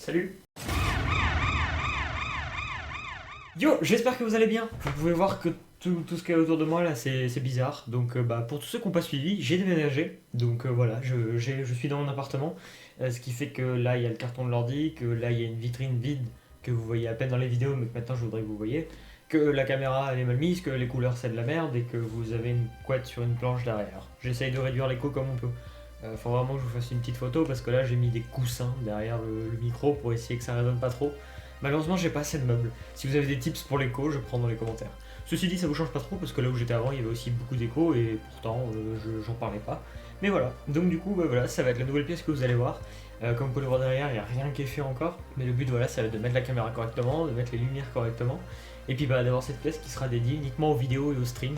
Salut. Yo, j'espère que vous allez bien. Vous pouvez voir que tout ce qu'il y a autour de moi là, c'est bizarre. Donc, pour tous ceux qui n'ont pas suivi, j'ai déménagé. Donc voilà, je suis dans mon appartement. Ce qui fait que là, il y a le carton de l'ordi, que là, il y a une vitrine vide que vous voyez à peine dans les vidéos, mais que maintenant je voudrais que vous voyez. Que la caméra elle est mal mise, que les couleurs c'est de la merde et que vous avez une couette sur une planche derrière. J'essaye de réduire l'écho comme on peut. Faut vraiment que je vous fasse une petite photo parce que là j'ai mis des coussins derrière le micro pour essayer que ça résonne pas trop. Malheureusement j'ai pas assez de meubles. Si vous avez des tips pour l'écho, je prends dans les commentaires. Ceci dit ça vous change pas trop parce que là où j'étais avant il y avait aussi beaucoup d'écho et pourtant j'en parlais pas. Mais voilà, donc du coup voilà, ça va être la nouvelle pièce que vous allez voir. Comme vous pouvez le voir derrière, il n'y a rien qui est fait encore. Mais le but voilà, ça va être de mettre la caméra correctement, de mettre les lumières correctement. Et puis d'avoir cette pièce qui sera dédiée uniquement aux vidéos et aux streams.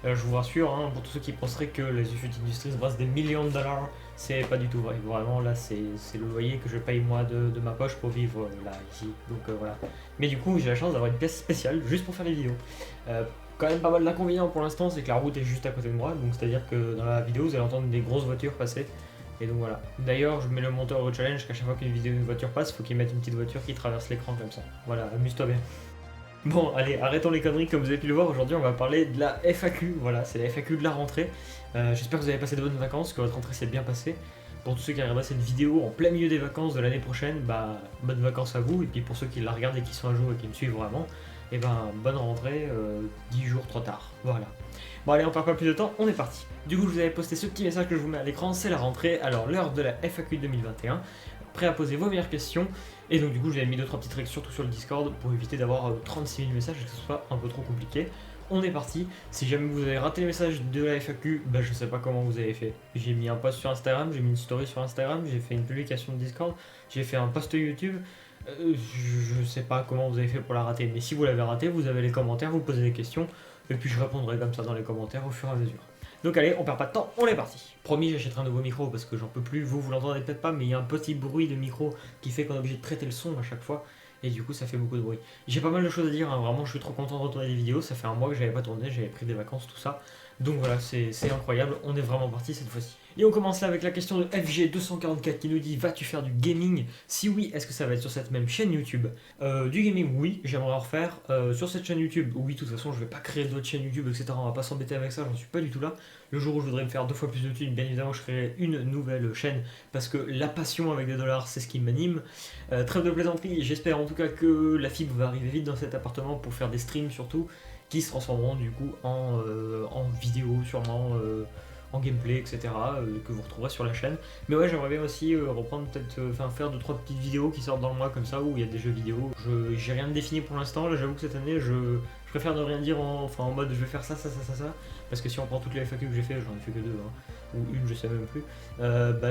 Je vous rassure, hein, pour tous ceux qui penseraient que les Ufut Industries brassent des millions de dollars, c'est pas du tout vrai. Vraiment, là, c'est le loyer que je paye moi de ma poche pour vivre là, ici. Donc voilà. Mais du coup, j'ai la chance d'avoir une pièce spéciale juste pour faire les vidéos. Quand même pas mal d'inconvénients pour l'instant, c'est que la route est juste à côté de moi. Donc c'est-à-dire que dans la vidéo, vous allez entendre des grosses voitures passer. Et donc voilà. D'ailleurs, je mets le monteur au challenge qu'à chaque fois qu'une voiture passe, il faut qu'il mette une petite voiture qui traverse l'écran comme ça. Voilà, amuse-toi bien. Bon, allez, arrêtons les conneries. Comme vous avez pu le voir, aujourd'hui on va parler de la FAQ. Voilà, c'est la FAQ de la rentrée. J'espère que vous avez passé de bonnes vacances, que votre rentrée s'est bien passée. Pour tous ceux qui regardent cette vidéo en plein milieu des vacances de l'année prochaine, bonnes vacances à vous. Et puis pour ceux qui la regardent et qui sont à jour et qui me suivent vraiment, bonne rentrée, 10 jours trop tard. Voilà. Bon allez, on perd pas plus de temps, on est parti. Du coup, je vous avais posté ce petit message que je vous mets à l'écran, c'est la rentrée. Alors l'heure de la FAQ 2021. Prêt à poser vos meilleures questions. Et donc du coup j'avais mis 2-3 petites règles surtout sur le Discord pour éviter d'avoir 36 000 messages et que ce soit un peu trop compliqué. On est parti. Si jamais vous avez raté le message de la FAQ, je sais pas comment vous avez fait. J'ai mis un post sur Instagram, j'ai mis une story sur Instagram, j'ai fait une publication de Discord, j'ai fait un post YouTube. Je sais pas comment vous avez fait pour la rater, mais si vous l'avez raté, vous avez les commentaires, vous posez des questions, et puis je répondrai comme ça dans les commentaires au fur et à mesure. Donc allez, on perd pas de temps, on est parti. Promis, j'achèterai un nouveau micro parce que j'en peux plus. Vous l'entendez peut-être pas, mais il y a un petit bruit de micro qui fait qu'on est obligé de traiter le son à chaque fois. Et du coup, ça fait beaucoup de bruit. J'ai pas mal de choses à dire, hein. Vraiment, je suis trop content de retourner des vidéos. Ça fait un mois que j'avais pas tourné, j'avais pris des vacances, tout ça. Donc voilà, c'est incroyable. On est vraiment parti cette fois-ci. Et on commence là avec la question de FG244 qui nous dit: vas-tu faire du gaming? Si oui, est-ce que ça va être sur cette même chaîne YouTube? Du gaming, oui, j'aimerais en refaire. Sur cette chaîne YouTube, oui, de toute façon, je vais pas créer d'autres chaînes YouTube, etc. On va pas s'embêter avec ça, j'en suis pas du tout là. Le jour où je voudrais me faire 2 fois plus de thunes, bien évidemment, je créerai une nouvelle chaîne parce que la passion avec des dollars, c'est ce qui m'anime. Trêve de plaisanterie, j'espère en tout cas que la fibre va arriver vite dans cet appartement pour faire des streams surtout qui se transformeront du coup en vidéo, sûrement en gameplay, etc. Que vous retrouverez sur la chaîne. Mais ouais, j'aimerais bien aussi reprendre peut-être, faire 2-3 petites vidéos qui sortent dans le mois comme ça où il y a des jeux vidéo. J'ai rien de défini pour l'instant, là j'avoue que cette année je préfère ne rien dire en mode je vais faire ça, parce que si on prend toutes les FAQ que j'ai fait, j'en ai fait que 2, hein, ou une, je sais même plus,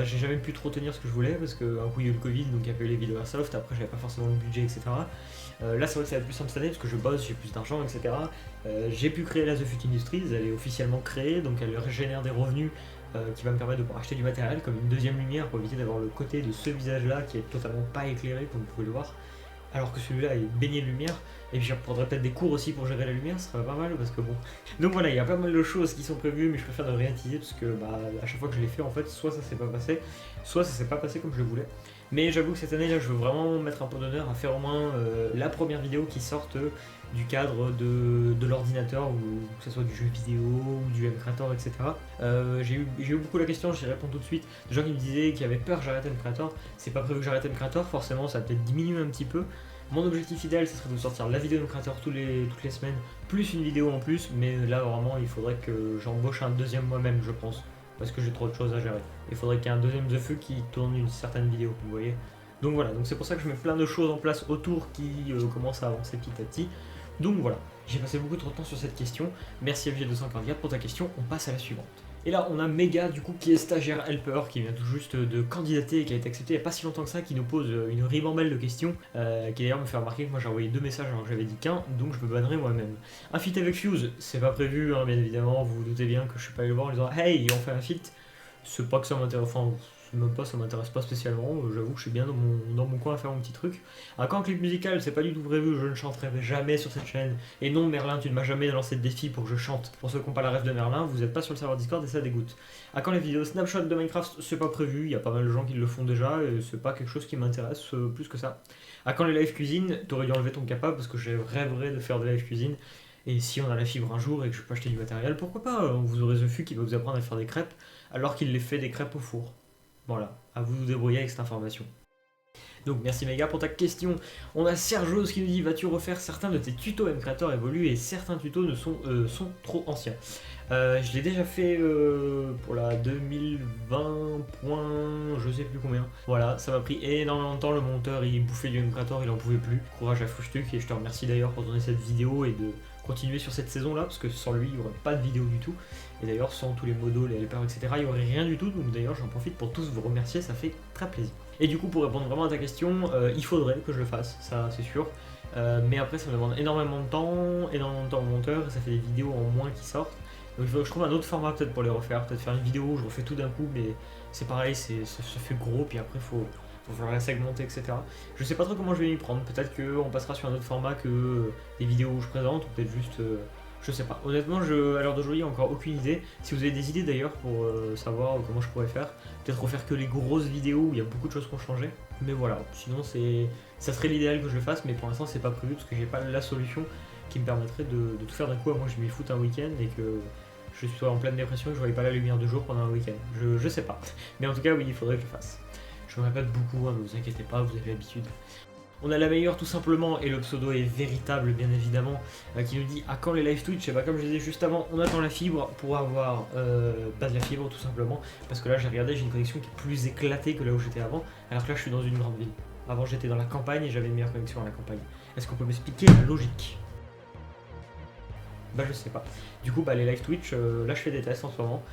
j'ai jamais pu trop tenir ce que je voulais parce qu'un coup il y a eu le Covid, donc il y a eu les vidéos Airsoft, après j'avais pas forcément le budget, etc. Là c'est vrai que ça va être plus simple cette année parce que je bosse, j'ai plus d'argent, etc. J'ai pu créer la The Fut Industries, elle est officiellement créée, donc elle génère des revenus qui va me permettre de pouvoir acheter du matériel comme une deuxième lumière pour éviter d'avoir le côté de ce visage là qui est totalement pas éclairé comme vous pouvez le voir, alors que celui-là est baigné de lumière. Et puis je reprendrai peut-être des cours aussi pour gérer la lumière, ce serait pas mal parce que bon. Donc voilà, il y a pas mal de choses qui sont prévues, mais je préfère ne rien teaser parce que à chaque fois que je l'ai fait, en fait, soit ça s'est pas passé, soit ça s'est pas passé comme je le voulais. Mais j'avoue que cette année là, je veux vraiment mettre un peu d'honneur à faire au moins la première vidéo qui sorte du cadre de l'ordinateur, ou que ce soit du jeu vidéo ou du M-Creator, etc. J'ai eu beaucoup la question, j'y réponds tout de suite, des gens qui me disaient qu'ils avaient peur que j'arrête M-Creator. C'est pas prévu que j'arrête M-Creator, forcément ça va peut-être diminuer un petit peu. Mon objectif idéal, ce serait de sortir la vidéo M-Creator toutes les semaines, plus une vidéo en plus, mais là vraiment il faudrait que j'embauche un deuxième moi-même, je pense, parce que j'ai trop de choses à gérer. Il faudrait qu'il y ait un deuxième The Feu qui tourne une certaine vidéo, vous voyez. Donc voilà, donc c'est pour ça que je mets plein de choses en place autour qui commencent à avancer petit à petit. Donc voilà, j'ai passé beaucoup trop de temps sur cette question. Merci à FG244 pour ta question, on passe à la suivante. Et là, on a Méga, du coup, qui est stagiaire helper, qui vient tout juste de candidater et qui a été accepté il n'y a pas si longtemps que ça, qui nous pose une ribambelle de questions, qui d'ailleurs me fait remarquer que moi j'ai envoyé 2 messages alors que j'avais dit qu'un, donc je me bannerai moi-même. Un feat avec Fuse, c'est pas prévu, hein, bien évidemment, vous vous doutez bien que je suis pas allé le voir en lui disant hey, on fait un feat. C'est pas que ça m'intéresse, enfin, sais même pas, ça m'intéresse pas spécialement, j'avoue que je suis bien dans mon coin à faire mon petit truc. Ah, quand clip musical, c'est pas du tout prévu, je ne chanterai jamais sur cette chaîne. Et non, Merlin, tu ne m'as jamais lancé de défi pour que je chante. Pour ceux qui n'ont pas la rêve de Merlin, vous n'êtes pas sur le serveur Discord et ça dégoûte. Ah, quand les vidéos snapshot de Minecraft, c'est pas prévu, il y a pas mal de gens qui le font déjà et c'est pas quelque chose qui m'intéresse plus que ça. Ah, quand les live cuisine, t'aurais dû enlever ton capable parce que je rêverais de faire des live cuisine. Et si on a la fibre un jour et que je peux acheter du matériel, pourquoi pas. Vous aurez The Fu qui va vous apprendre à faire des crêpes alors qu'il les fait des crêpes au four. Voilà, à vous de vous débrouiller avec cette information. Donc merci méga pour ta question. On a Sergio qui nous dit: vas-tu refaire certains de tes tutos Mcreator évoluent et certains tutos sont trop anciens. Je l'ai déjà fait pour la 2020. Je sais plus combien. Voilà, ça m'a pris énormément de temps. Le monteur il bouffait du Mcreator, il en pouvait plus. Courage à Fouchtuc et je te remercie d'ailleurs pour donner cette vidéo et de continuer sur cette saison là parce que sans lui il n'y aurait pas de vidéo du tout. Et d'ailleurs sans tous les modos, les helpers, etc. il n'y aurait rien du tout. Donc d'ailleurs j'en profite pour tous vous remercier, ça fait très plaisir. Et du coup pour répondre vraiment à ta question, il faudrait que je le fasse, ça c'est sûr. Mais après ça me demande énormément de temps au monteur et ça fait des vidéos en moins qui sortent. Donc il faudrait que je trouve un autre format peut-être pour les refaire, peut-être faire une vidéo où je refais tout d'un coup, mais c'est pareil, ça fait gros, puis après faut falloir la segmenter, etc. Je sais pas trop comment je vais m'y prendre, peut-être qu'on passera sur un autre format que des vidéos où je présente, ou peut-être juste... je sais pas. Honnêtement, à l'heure d'aujourd'hui, encore aucune idée. Si vous avez des idées d'ailleurs pour savoir comment je pourrais faire, peut-être refaire que les grosses vidéos où il y a beaucoup de choses qui ont changé. Mais voilà, sinon ça serait l'idéal que je le fasse, mais pour l'instant c'est pas prévu parce que j'ai pas la solution qui me permettrait de tout faire d'un coup. Moi je m'y foute un week-end et que je suis en pleine dépression et que je voyais pas la lumière du jour pendant un week-end. Je sais pas. Mais en tout cas, oui, il faudrait que je le fasse. Je me répète beaucoup, hein, ne vous inquiétez pas, vous avez l'habitude. On a la meilleure tout simplement, et le pseudo est véritable bien évidemment, qui nous dit: à quand les live Twitch? Et bah comme je disais juste avant, on attend la fibre pour avoir pas de la fibre tout simplement, parce que là j'ai regardé, j'ai une connexion qui est plus éclatée que là où j'étais avant, alors que là je suis dans une grande ville. Avant j'étais dans la campagne et j'avais une meilleure connexion à la campagne. Est-ce qu'on peut m'expliquer la logique? Bah je sais pas. Du coup bah les live Twitch, là je fais des tests en ce moment.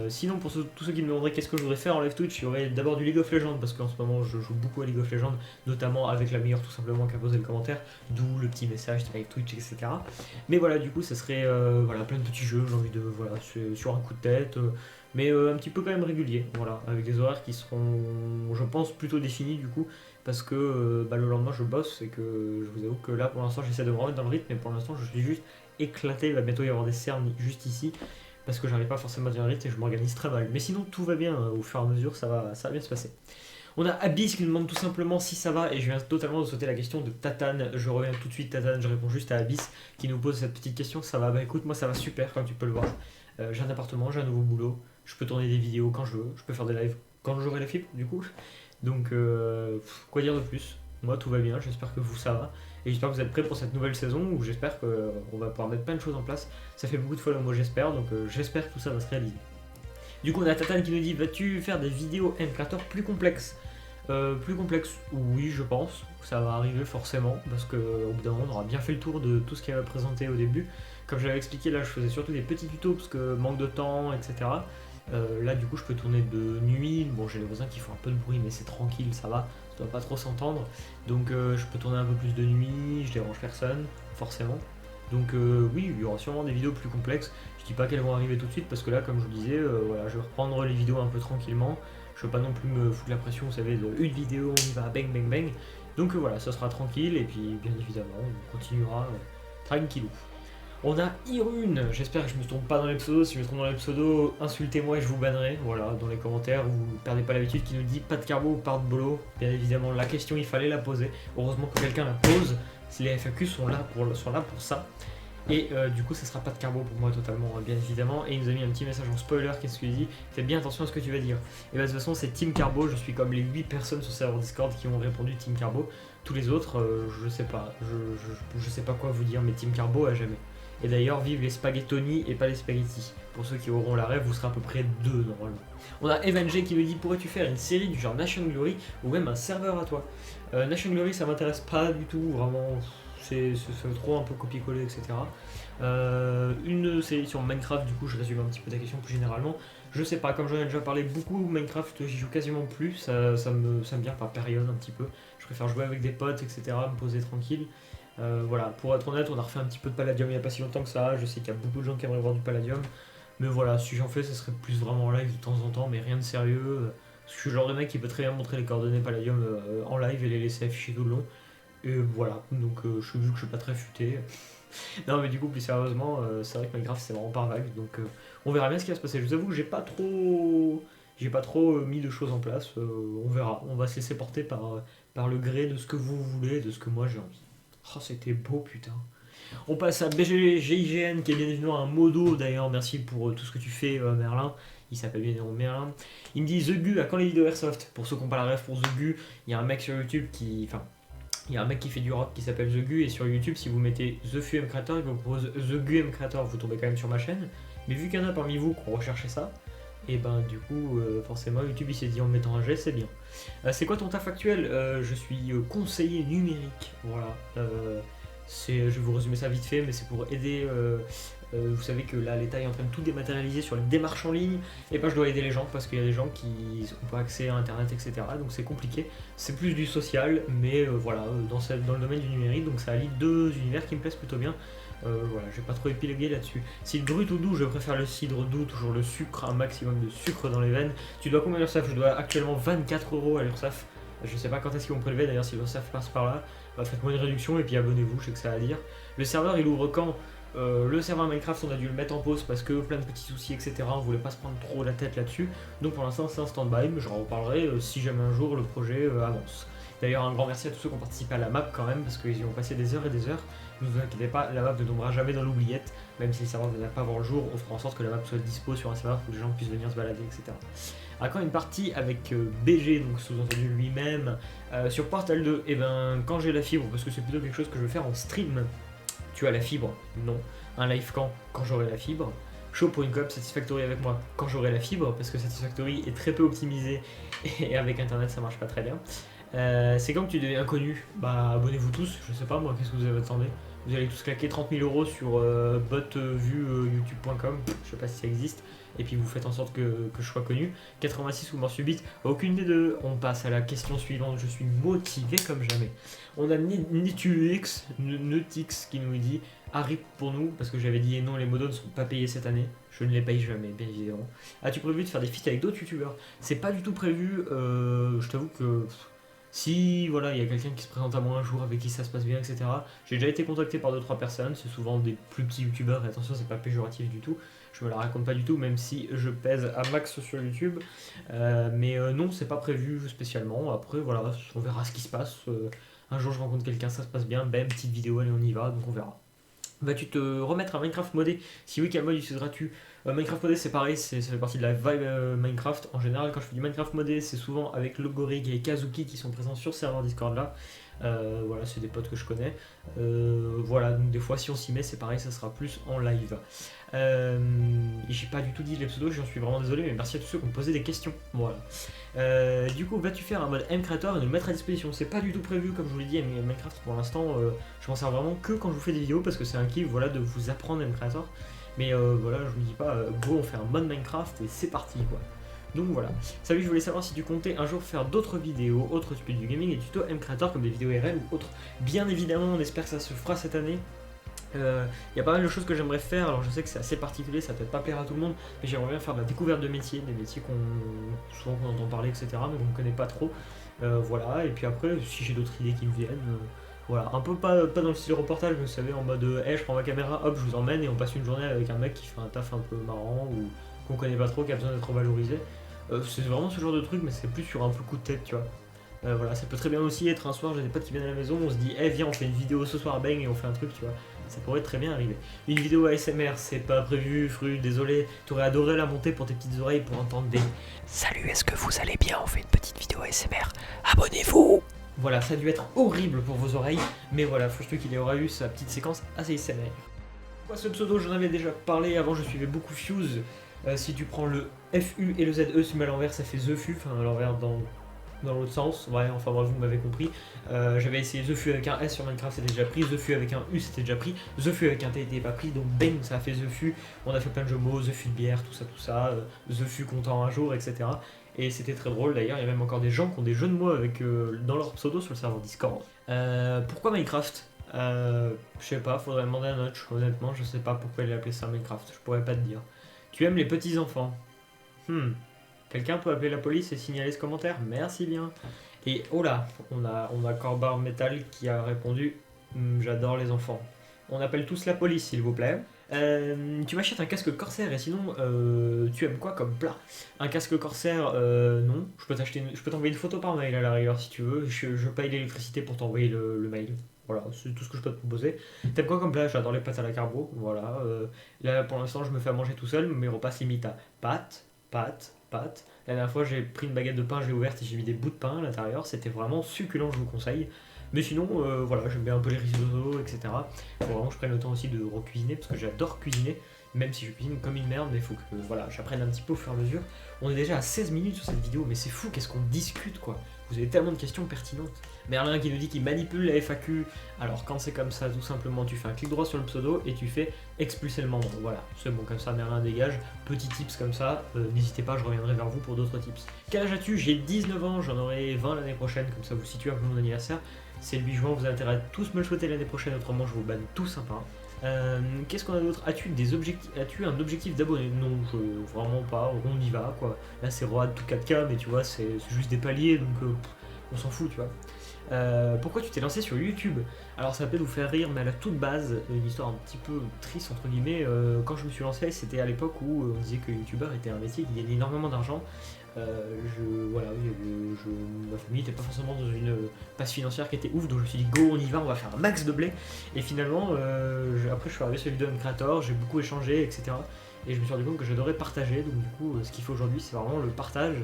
Sinon pour tous ceux qui me demanderaient qu'est-ce que je voudrais faire en live Twitch, il y aurait d'abord du League of Legends parce qu'en ce moment je joue beaucoup à League of Legends, notamment avec la meilleure tout simplement qui a posé le commentaire, d'où le petit message de live Twitch, etc. Mais voilà du coup ça serait voilà, plein de petits jeux, j'ai envie de voilà sur un coup de tête, mais un petit peu quand même régulier, voilà, avec des horaires qui seront je pense plutôt définis du coup. Parce que bah, le lendemain je bosse et que je vous avoue que là pour l'instant j'essaie de me remettre dans le rythme, mais pour l'instant je suis juste éclaté, il va bientôt y avoir des cernes juste ici parce que j'arrive pas forcément à tenir le rythme et je m'organise très mal. Mais sinon tout va bien, au fur et à mesure ça va bien se passer. On a Abyss qui nous demande tout simplement si ça va et je viens totalement de sauter la question de Tatane. Je reviens tout de suite Tatane, je réponds juste à Abyss qui nous pose cette petite question. Ça va? Bah écoute, moi ça va super comme tu peux le voir. J'ai un appartement, j'ai un nouveau boulot, je peux tourner des vidéos quand je veux, je peux faire des lives quand j'aurai la fibre du coup. Donc quoi dire de plus? Moi tout va bien, j'espère que vous ça va. Et j'espère que vous êtes prêts pour cette nouvelle saison où j'espère qu'on va pouvoir mettre plein de choses en place. Ça fait beaucoup de fois le mot j'espère, donc j'espère que tout ça va se réaliser. Du coup on a Tatane qui nous dit: vas-tu faire des vidéos Mcreator plus complexes? Plus complexes, oui je pense, ça va arriver forcément, parce qu'au bout d'un moment on aura bien fait le tour de tout ce qu'il y avait présenté au début. Comme je l'avais expliqué, là je faisais surtout des petits tutos parce que manque de temps, etc. Là du coup je peux tourner de nuit, bon j'ai les voisins qui font un peu de bruit mais c'est tranquille, ça va, ça doit pas trop s'entendre. Donc je peux tourner un peu plus de nuit, je dérange personne, forcément. Donc oui, il y aura sûrement des vidéos plus complexes. Je dis pas qu'elles vont arriver tout de suite parce que là comme je vous disais, voilà, je vais reprendre les vidéos un peu tranquillement. Je veux pas non plus me foutre la pression, vous savez, de une vidéo, on y va, bang bang bang. Donc voilà, ça sera tranquille et puis bien évidemment on continuera tranquillou. On a Irune, j'espère que je me trompe pas dans les pseudos, si je me trompe dans les pseudos, insultez-moi et je vous bannerai, voilà, dans les commentaires, vous perdez pas l'habitude, qui nous dit pas de carbo ou pas de bolo, bien évidemment la question il fallait la poser, heureusement que quelqu'un la pose, si les FAQ sont là pour ça, et du coup ça sera pas de carbo pour moi totalement, bien évidemment, et il nous a mis un petit message en spoiler, qu'est-ce qu'il dit, fais bien attention à ce que tu vas dire, et bah de toute façon c'est Team Carbo, je suis comme les 8 personnes sur le serveur Discord qui ont répondu Team Carbo, tous les autres, je sais pas, je sais pas quoi vous dire, mais Team Carbo à jamais. Et d'ailleurs, vive les spaghettoni et pas les spaghettis. Pour ceux qui auront la rêve, vous serez à peu près 2 normalement. On a Evangé qui me dit: pourrais-tu faire une série du genre Nation Glory ou même un serveur à toi? Nation Glory, ça m'intéresse pas du tout, vraiment. C'est trop un peu copier-coller, etc. Une série sur Minecraft, du coup, je résume un petit peu ta question plus généralement. Je sais pas, comme j'en ai déjà parlé beaucoup, Minecraft, j'y joue quasiment plus. Ça me vient par période un petit peu. Je préfère jouer avec des potes, etc., me poser tranquille. Voilà, pour être honnête, on a refait un petit peu de Palladium il n'y a pas si longtemps que ça. Je sais qu'il y a beaucoup de gens qui aimeraient voir du Palladium. Mais voilà, si j'en fais, ce serait plus vraiment en live de temps en temps, mais rien de sérieux. Parce que je suis le genre de mec qui peut très bien montrer les coordonnées Palladium en live et les laisser afficher tout le long. Et voilà, donc vu que je suis pas très futé. Non mais du coup plus sérieusement, c'est vrai que Minecraft c'est vraiment par vague, donc on verra bien ce qui va se passer. Je vous avoue que j'ai pas trop mis de choses en place, on verra, on va se laisser porter par le gré de ce que vous voulez, de ce que moi j'ai envie. Oh c'était beau putain. On passe à BGIGN qui est bien évidemment un modo d'ailleurs, merci pour tout ce que tu fais Merlin. Il s'appelle bien évidemment Merlin. Il me dit The Gu, à quand les vidéos Airsoft? Pour ceux qui n'ont pas la ref pour The Gu, il y a un mec sur YouTube qui. Enfin, il y a un mec qui fait du rock qui s'appelle The Gu et sur YouTube, si vous mettez The FUM Creator, il vous propose The Gu M Creator, vous tombez quand même sur ma chaîne. Mais vu qu'il y en a parmi vous qui ont recherché ça, et ben du coup, forcément, YouTube il s'est dit en mettant un G, c'est bien. C'est quoi ton taf actuel? Je suis conseiller numérique, voilà. Je vais vous résumer ça vite fait, mais c'est pour aider. Vous savez que là, l'État est en train de tout dématérialiser sur les démarches en ligne, et ben je dois aider les gens parce qu'il y a des gens qui n'ont pas accès à Internet, etc. Donc c'est compliqué. C'est plus du social, mais voilà, dans le domaine du numérique, donc ça allie deux univers qui me plaisent plutôt bien. Voilà, j'ai pas trop épilogué là-dessus. Cidre brut ou doux, je préfère le cidre doux, toujours le sucre, un maximum de sucre dans les veines. Tu dois combien à l'URSSAF? Je dois actuellement 24 € à l'URSSAF. Je sais pas quand est-ce qu'ils vont prélever, d'ailleurs si l'URSSAF passe par là. Bah, faites-moi une réduction et puis abonnez-vous, je sais que ça va dire. Le serveur il ouvre quand? Le serveur Minecraft on a dû le mettre en pause parce que plein de petits soucis etc. On voulait pas se prendre trop la tête là-dessus. Donc pour l'instant c'est un stand-by, mais j'en reparlerai si jamais un jour le projet avance. D'ailleurs un grand merci à tous ceux qui ont participé à la map quand même parce qu'ils y ont passé des heures et des heures. Ne vous inquiétez pas, la map ne tombera jamais dans l'oubliette. Même si le serveur ne va pas voir le jour, on fera en sorte que la map soit dispo sur un serveur pour que les gens puissent venir se balader etc. À quand une partie avec BG, donc sous-entendu lui-même, sur Portal 2? Et ben quand j'ai la fibre, parce que c'est plutôt quelque chose que je vais faire en stream. Tu as la fibre? Non. Un live quand j'aurai la fibre. Chaud pour une coop Satisfactory avec moi quand j'aurai la fibre, parce que Satisfactory est très peu optimisé et avec internet ça marche pas très bien. C'est quand que tu deviens connu? Bah abonnez-vous tous, je sais pas moi, qu'est-ce que vous attendez? Vous allez tous claquer 30 000 € sur bot-vue youtube.com, je sais pas si ça existe, et puis vous faites en sorte que je sois connu. 86 ou mort subite, aucune des deux. On passe à la question suivante, je suis motivé comme jamais. On a Nitux qui nous dit Harry pour nous, parce que j'avais dit non, les modos ne sont pas payés cette année. Je ne les paye jamais, bien évidemment. As-tu prévu de faire des feats avec d'autres youtubeurs? C'est pas du tout prévu, je t'avoue que. Si voilà, il y a quelqu'un qui se présente à moi un jour avec qui ça se passe bien, etc. J'ai déjà été contacté par 2-3 personnes, c'est souvent des plus petits youtubeurs, et attention, c'est pas péjoratif du tout, je me la raconte pas du tout, même si je pèse à max sur YouTube. Mais non, c'est pas prévu spécialement. Après, voilà, on verra ce qui se passe. Un jour, je rencontre quelqu'un, ça se passe bien, bam, petite vidéo, allez, on y va, donc on verra. Vas-tu te remettre à Minecraft modé? Si oui, quel mode utiliseras-tu? Minecraft modé c'est pareil, ça fait partie de la vibe Minecraft. En général, quand je fais du Minecraft modé, c'est souvent avec Logorig et Kazuki qui sont présents sur ce serveur Discord là. Voilà, c'est des potes que je connais. Voilà, donc des fois, si on s'y met, c'est pareil, ça sera plus en live. J'ai pas du tout dit les pseudos, j'en suis vraiment désolé, mais merci à tous ceux qui ont posé des questions. Voilà. Du coup, vas-tu faire un mode M-Creator et nous le mettre à disposition? C'est pas du tout prévu, comme je vous l'ai dit, Minecraft pour l'instant, je m'en sers vraiment que quand je vous fais des vidéos parce que c'est un kiff voilà, de vous apprendre M-Creator. Mais voilà, je me dis pas, go, on fait un mode Minecraft et c'est parti quoi. Donc voilà. Salut, je voulais savoir si tu comptais un jour faire d'autres vidéos, autres types du gaming et tutos M-Creator comme des vidéos RL ou autres. Bien évidemment, on espère que ça se fera cette année. Il y a pas mal de choses que j'aimerais faire, alors je sais que c'est assez particulier, ça peut-être pas plaire à tout le monde, mais j'aimerais bien faire de la découverte de métiers, des métiers souvent qu'on entend parler, etc., mais qu'on ne connaît pas trop. Voilà, et puis après, si j'ai d'autres idées qui me viennent, voilà, un peu pas dans le style reportage, mais vous savez, en mode hey, je prends ma caméra, hop, je vous emmène et on passe une journée avec un mec qui fait un taf un peu marrant ou qu'on connaît pas trop, qui a besoin d'être valorisé. C'est vraiment ce genre de truc, mais c'est plus sur un peu coup de tête, tu vois. Voilà, ça peut très bien aussi être un soir, j'ai des potes qui viennent à la maison, on se dit, hey, viens, on fait une vidéo ce soir, bang, et on fait un truc, tu vois. Ça pourrait très bien arriver. Une vidéo ASMR, c'est pas prévu, Fru, désolé. T'aurais adoré la monter pour tes petites oreilles pour entendre des Salut, est-ce que vous allez bien? On fait une petite vidéo ASMR. Abonnez-vous! Voilà, ça a dû être horrible pour vos oreilles, mais voilà, faut qu'il aurait eu sa petite séquence assez ASMR. Moi, ce pseudo, j'en avais déjà parlé. Avant, je suivais beaucoup Fuse. Si tu prends le FU et le ZE, si tu mets à l'envers, ça fait The Fu, enfin à l'envers dans l'autre sens, ouais, enfin bref, vous m'avez compris. J'avais essayé The Fu avec un S sur Minecraft, c'était déjà pris, The Fu avec un U, c'était déjà pris, The Fu avec un T n'était pas pris, donc bang, ça a fait The Fu. On a fait plein de jeux mots, The Fu de bière, tout ça, The Fu content un jour, etc. Et c'était très drôle d'ailleurs, il y a même encore des gens qui ont des jeux de mots avec, dans leur pseudo sur le serveur Discord. Pourquoi Minecraft? Je sais pas, faudrait demander à Notch, honnêtement, je sais pas pourquoi il a appelé ça Minecraft, je pourrais pas te dire. Tu aimes les petits enfants? Quelqu'un peut appeler la police et signaler ce commentaire? Merci bien. Et oh là, on a Corbar Metal qui a répondu j'adore les enfants. On appelle tous la police, s'il vous plaît. Tu m'achètes un casque Corsair et sinon, tu aimes quoi comme plat? Un casque Corsair, non. Je peux t'envoyer une photo par mail à la rigueur si tu veux. Je paye l'électricité pour t'envoyer le mail. Voilà, c'est tout ce que je peux te proposer. T'aimes quoi comme plat? J'adore les pâtes à la carbo. Voilà. Là, pour l'instant, je me fais à manger tout seul. Mes repas se limitent à pâtes, pâtes, pâtes. La dernière fois, j'ai pris une baguette de pain, je l'ai ouverte et j'ai mis des bouts de pain à l'intérieur. C'était vraiment succulent, je vous conseille. Mais sinon, voilà, j'aime bien un peu les risottos, etc. Faut vraiment que je prenne le temps aussi de recuisiner parce que j'adore cuisiner, même si je cuisine comme une merde, mais il faut que voilà, j'apprenne un petit peu au fur et à mesure. On est déjà à 16 minutes sur cette vidéo, mais c'est fou, qu'est-ce qu'on discute quoi. Vous avez tellement de questions pertinentes. Merlin qui nous dit qu'il manipule la FAQ. Alors quand c'est comme ça, tout simplement, tu fais un clic droit sur le pseudo et tu fais expulser le membre. Voilà, c'est bon comme ça, Merlin dégage. Petit tips comme ça, n'hésitez pas, je reviendrai vers vous pour d'autres tips. Quel âge as-tu? J'ai 19 ans, j'en aurai 20 l'année prochaine, comme ça vous situez un peu mon anniversaire. C'est le 8 juin, vous avez intérêt à tous me le souhaiter l'année prochaine, autrement je vous banne tout sympa. Qu'est-ce qu'on a d'autre? As-tu un objectif d'abonnés? Non, vraiment pas, on y va quoi. Là c'est Road tout 4K, mais tu vois, c'est juste des paliers, donc on s'en fout, tu vois. Pourquoi tu t'es lancé sur YouTube? Alors ça va peut-être vous faire rire, mais à la toute base, une histoire un petit peu triste entre guillemets, quand je me suis lancé, c'était à l'époque où on disait que YouTubeur était un métier qui gagnait énormément d'argent. Voilà, ma famille n'était pas forcément dans une passe financière qui était ouf, donc je me suis dit go on y va, on va faire un max de blé. Et finalement, après je suis arrivé sur Video Creator, j'ai beaucoup échangé, etc. Et je me suis rendu compte que j'adorais partager, donc du coup ce qu'il faut aujourd'hui c'est vraiment le partage.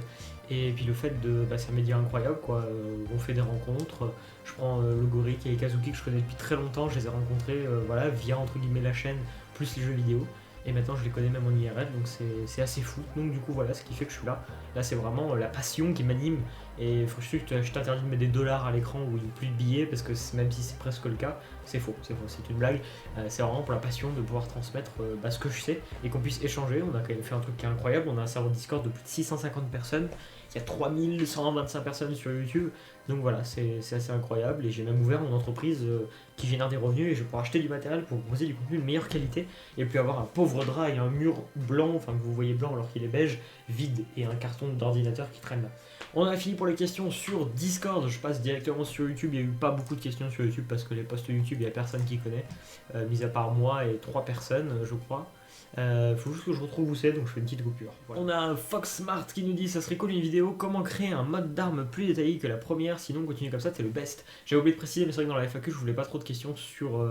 Et puis le fait de, c'est un média incroyable quoi, on fait des rencontres, je prends le Goric et Kazuki que je connais depuis très longtemps, je les ai rencontrés voilà, via entre guillemets la chaîne plus les jeux vidéo. Et maintenant je les connais même en IRL, donc c'est assez fou. Donc du coup voilà, ce qui fait que je suis là. Là c'est vraiment la passion qui m'anime. Et faut que je t'interdis de mettre des dollars à l'écran ou plus de billets, parce que même si c'est presque le cas, c'est faux, c'est une blague. C'est vraiment pour la passion de pouvoir transmettre ce que je sais et qu'on puisse échanger. On a quand même fait un truc qui est incroyable, on a un serveur Discord de plus de 650 personnes. Il y a 3125 personnes sur YouTube, donc voilà, c'est assez incroyable. Et j'ai même ouvert une entreprise qui génère des revenus et je pourrais acheter du matériel pour proposer du contenu de meilleure qualité et puis avoir un pauvre drap et un mur blanc, enfin que vous voyez blanc alors qu'il est beige, vide et un carton d'ordinateur qui traîne là. On a fini pour les questions sur Discord, je passe directement sur YouTube. Il n'y a eu pas beaucoup de questions sur YouTube parce que les posts YouTube, il n'y a personne qui connaît, mis à part moi et 3 personnes, je crois. Faut juste que je retrouve où c'est, donc je fais une petite coupure. Voilà. On a Fox Smart qui nous dit ça serait cool une vidéo comment créer un mode d'arme plus détaillé que la première, sinon continue comme ça, t'es le best. J'avais oublié de préciser, mais c'est vrai que dans la FAQ je voulais pas trop de questions sur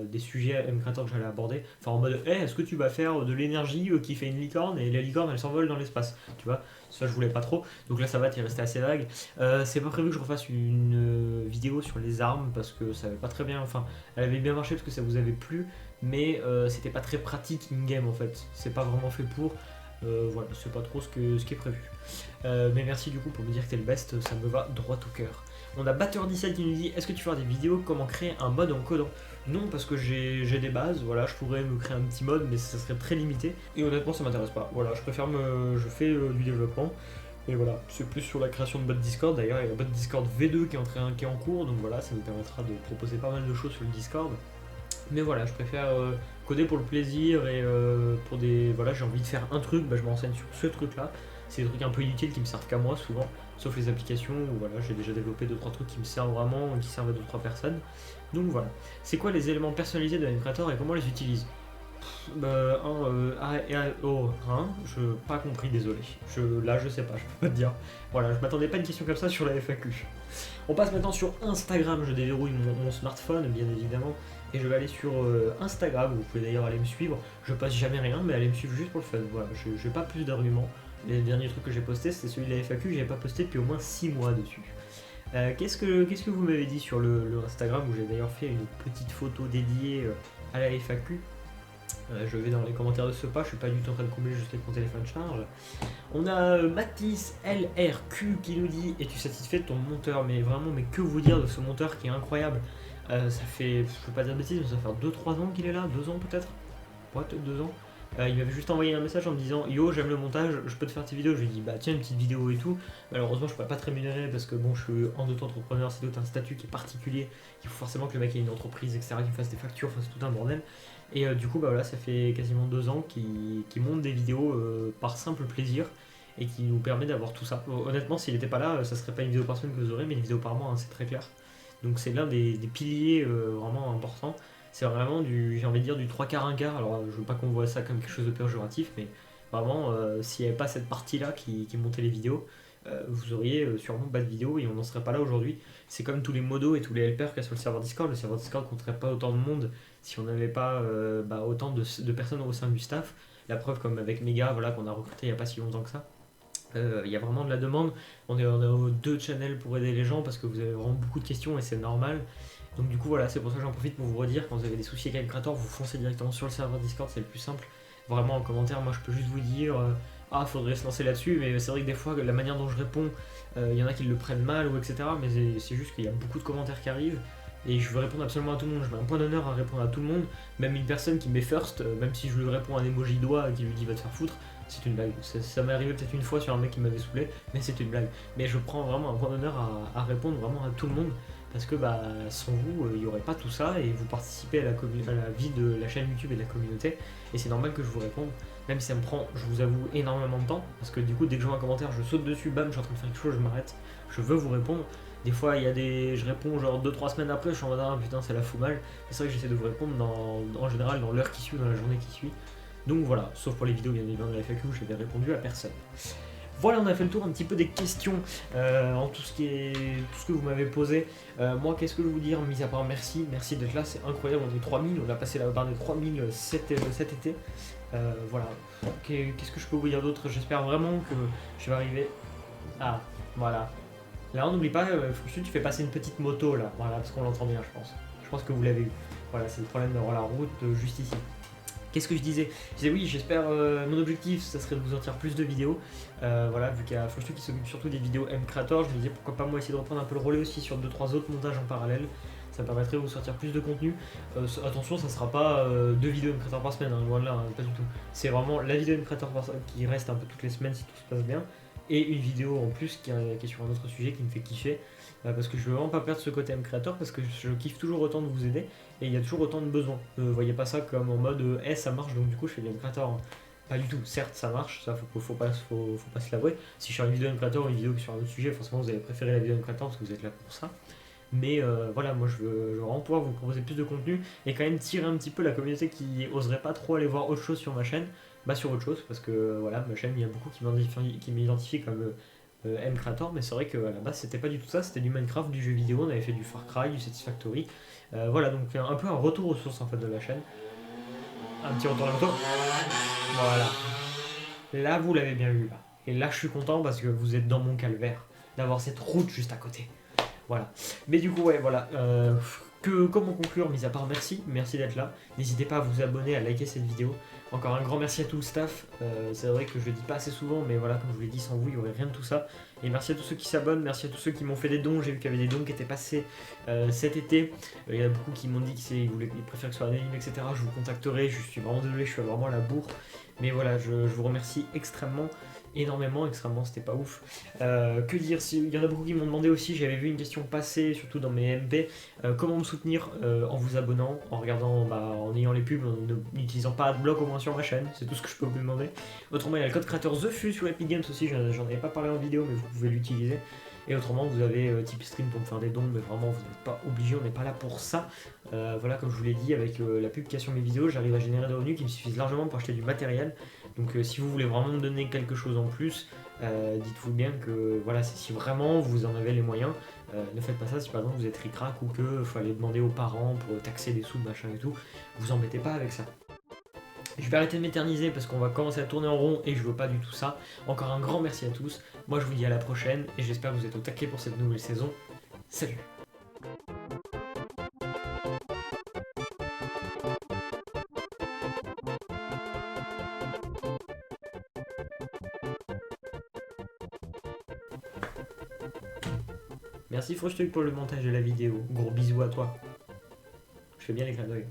des sujets M-Creator que j'allais aborder. Enfin en mode est-ce que tu vas faire de l'énergie qui fait une licorne et la licorne elle s'envole dans l'espace, tu vois. Ça je voulais pas trop, donc là ça va, t'es resté assez vague. C'est pas prévu que je refasse une vidéo sur les armes parce que ça avait pas très bien, enfin elle avait bien marché parce que ça vous avait plu, mais c'était pas très pratique in-game en fait, c'est pas vraiment fait pour, voilà, c'est pas trop ce qui est prévu. Mais merci du coup pour me dire que t'es le best, ça me va droit au cœur. On a Batter17 qui nous dit est-ce que tu feras des vidéos comment créer un mode en codant? Non, parce que j'ai des bases, voilà, je pourrais me créer un petit mode, mais ça serait très limité, et honnêtement ça m'intéresse pas. Voilà, je fais du développement, et voilà, c'est plus sur la création de bots Discord. D'ailleurs, il y a le bot Discord V2 qui est en cours, donc voilà, ça nous permettra de proposer pas mal de choses sur le Discord. Mais voilà, je préfère coder pour le plaisir et pour des... Voilà, j'ai envie de faire un truc, je me renseigne sur ce truc-là. C'est des trucs un peu inutiles qui me servent qu'à moi souvent, sauf les applications où voilà, j'ai déjà développé 2-3 trucs qui me servent vraiment, qui servent à 2-3 personnes. Donc voilà. C'est quoi les éléments personnalisés de Creator et comment on les utilise? Je pas compris, désolé. Là, je sais pas, je peux pas te dire. Voilà, je m'attendais pas à une question comme ça sur la FAQ. On passe maintenant sur Instagram. Je déverrouille mon smartphone, bien évidemment, et je vais aller sur Instagram. Vous pouvez d'ailleurs aller me suivre. Je passe jamais rien, mais allez me suivre juste pour le fun. Voilà, je n'ai pas plus d'arguments. Les derniers trucs que j'ai postés, c'était celui de la FAQ. J'avais pas posté depuis au moins 6 mois dessus. Qu'est-ce que vous m'avez dit sur le Instagram, où j'ai d'ailleurs fait une petite photo dédiée à la FAQ. Je vais dans les commentaires de ce pas, je suis pas du tout en train de combler juste mon téléphone de charge. On a Mathis LRQ qui nous dit es-tu satisfait de ton monteur? Mais vraiment, mais que vous dire de ce monteur qui est incroyable. Ça fait, je veux pas dire de bêtises, mais ça fait 2-3 ans qu'il est là, 2 ans peut-être. Ouais, peut-être 2 ans. Il m'avait juste envoyé un message en me disant yo, j'aime le montage, je peux te faire tes vidéos. Je lui ai dit bah tiens, une petite vidéo et tout. Malheureusement je pourrais pas te rémunérer parce que bon, je suis en auto-entrepreneur, c'est tout un statut qui est particulier, il faut forcément que le mec ait une entreprise, etc., qu'il me fasse des factures, enfin c'est tout un bordel. Et du coup bah voilà, ça fait quasiment 2 ans qu'il monte des vidéos par simple plaisir. et qui nous permet d'avoir tout ça. Honnêtement, s'il n'était pas là, ça serait pas une vidéo par semaine que vous aurez, mais une vidéo par mois, hein, c'est très clair. Donc c'est l'un des piliers vraiment importants. C'est vraiment du, j'ai envie de dire, du 3 quarts, un quart. Alors je veux pas qu'on voit ça comme quelque chose de péjoratif, mais vraiment, s'il n'y avait pas cette partie-là qui montait les vidéos, vous auriez sûrement pas de vidéo et on n'en serait pas là aujourd'hui. C'est comme tous les modos et tous les helpers qu'il y a sur le serveur Discord. Le serveur Discord compterait pas autant de monde si on n'avait pas autant de personnes au sein du staff. La preuve, comme avec Mega, voilà, qu'on a recruté il n'y a pas si longtemps que ça. Il y a vraiment de la demande. On a aux deux channels pour aider les gens parce que vous avez vraiment beaucoup de questions et c'est normal. Donc du coup voilà, c'est pour ça que j'en profite pour vous redire, quand vous avez des soucis avec Creator, vous foncez directement sur le serveur Discord, c'est le plus simple. Vraiment en commentaire, moi je peux juste vous dire ah faudrait se lancer là-dessus, mais c'est vrai que des fois la manière dont je réponds, il y en a qui le prennent mal ou etc. Mais c'est juste qu'il y a beaucoup de commentaires qui arrivent et je veux répondre absolument à tout le monde. Je mets un point d'honneur à répondre à tout le monde, même une personne qui met first, même si je lui réponds un emoji doigt qui lui dit va te faire foutre, c'est une blague. Ça m'est arrivé peut-être une fois sur un mec qui m'avait saoulé, mais c'est une blague. Mais je prends vraiment un point d'honneur à répondre vraiment à tout le monde. Parce que sans vous, il n'y aurait pas tout ça et vous participez à la vie de la chaîne YouTube et de la communauté. Et c'est normal que je vous réponde, même si ça me prend, je vous avoue, énormément de temps. Parce que du coup, dès que je vois un commentaire, je saute dessus, bam, je suis en train de faire quelque chose, je m'arrête, je veux vous répondre. Des fois, je réponds genre 2-3 semaines après, je suis en mode ah putain, ça la fout mal. C'est vrai que j'essaie de vous répondre en général dans l'heure qui suit, dans la journée qui suit. Donc voilà, sauf pour les vidéos bien évidemment de la FAQ, je n'avais répondu à personne. Voilà, on a fait le tour un petit peu des questions en tout ce que vous m'avez posé. Moi, qu'est-ce que je veux vous dire, mis à part merci d'être là, c'est incroyable, on est 3000, on a passé la barre des 3000 cet été. Voilà, qu'est-ce que je peux vous dire d'autre? J'espère vraiment que je vais arriver. Ah, voilà. Là, on n'oublie pas, Frustu, tu fais passer une petite moto là, voilà, parce qu'on l'entend bien, je pense. Je pense que vous l'avez eu. Voilà, c'est le problème d'avoir la route juste ici. Qu'est-ce que je disais? Je disais oui, j'espère, mon objectif, ça serait de vous en tirer plus de vidéos. Voilà, vu qu'il y a Frustu qui s'occupe surtout des vidéos M-Creator, je me disais pourquoi pas moi essayer de reprendre un peu le relais aussi sur 2-3 autres montages en parallèle. Ça me permettrait de vous sortir plus de contenu. Attention, ça sera pas 2 vidéos M-Creator par semaine, hein, loin de là, hein, pas du tout. C'est vraiment la vidéo M-Creator qui reste un peu toutes les semaines si tout se passe bien. Et une vidéo en plus qui est sur un autre sujet qui me fait kiffer. Parce que je veux vraiment pas perdre ce côté M-Creator parce que je kiffe toujours autant de vous aider et il y a toujours autant de besoins. Voyez pas ça comme en mode ça marche donc du coup je fais de M-Creator. Hein. Pas du tout, certes ça marche, ça faut pas se l'avouer. Si je suis sur une vidéo M-Creator ou une vidéo sur un autre sujet, forcément vous allez préférer la vidéo M-Creator parce que vous êtes là pour ça. Mais voilà, moi je veux vraiment pouvoir vous proposer plus de contenu et quand même tirer un petit peu la communauté qui oserait pas trop aller voir autre chose sur ma chaîne, sur autre chose parce que voilà, ma chaîne il y a beaucoup qui m'identifient comme M-Creator, mais c'est vrai qu'à la base c'était pas du tout ça, c'était du Minecraft, du jeu vidéo, on avait fait du Far Cry, du Satisfactory. Voilà, donc un peu un retour aux sources en fait de la chaîne. Un petit retour à la moto. Voilà. Là vous l'avez bien vu là. Et là je suis content parce que vous êtes dans mon calvaire, d'avoir cette route juste à côté. Voilà. Mais du coup ouais voilà. Comment conclure, mis à part merci d'être là. N'hésitez pas à vous abonner, à liker cette vidéo. Encore un grand merci à tout le staff. C'est vrai que je le dis pas assez souvent, mais voilà, comme je vous l'ai dit, sans vous, il n'y aurait rien de tout ça. Et merci à tous ceux qui s'abonnent, merci à tous ceux qui m'ont fait des dons. J'ai vu qu'il y avait des dons qui étaient passés cet été. Il y en a beaucoup qui m'ont dit qu'ils préfèrent que ce soit anonyme, etc. Je vous contacterai, je suis vraiment désolé, je suis vraiment à la bourre. Mais voilà, je vous remercie énormément, extrêmement, c'était pas ouf. Que dire, il y en a beaucoup qui m'ont demandé aussi, j'avais vu une question passer, surtout dans mes MP, comment me soutenir en vous abonnant, en regardant, en ayant les pubs, en n'utilisant pas AdBlock au moins sur ma chaîne, c'est tout ce que je peux vous demander. Autrement, il y a le code créateur TheFu sur Epic Games aussi, j'en avais pas parlé en vidéo, mais vous pouvez l'utiliser. Et autrement, vous avez Tipstream pour me faire des dons, mais vraiment, vous n'êtes pas obligé, on n'est pas là pour ça. Voilà, comme je vous l'ai dit, avec la pub qu'il y a sur mes vidéos, j'arrive à générer des revenus qui me suffisent largement pour acheter du matériel. Donc si vous voulez vraiment me donner quelque chose en plus, dites-vous bien que voilà, si vraiment vous en avez les moyens, ne faites pas ça si par exemple vous êtes ric-rac ou que faut aller demander aux parents pour taxer des sous, machin et tout, vous embêtez pas avec ça. Je vais arrêter de m'éterniser parce qu'on va commencer à tourner en rond et je veux pas du tout ça. Encore un grand merci à tous, moi je vous dis à la prochaine et j'espère que vous êtes au taquet pour cette nouvelle saison. Salut! Merci Frustuc pour le montage de la vidéo. Gros bisous à toi. Je fais bien les clins d'œil.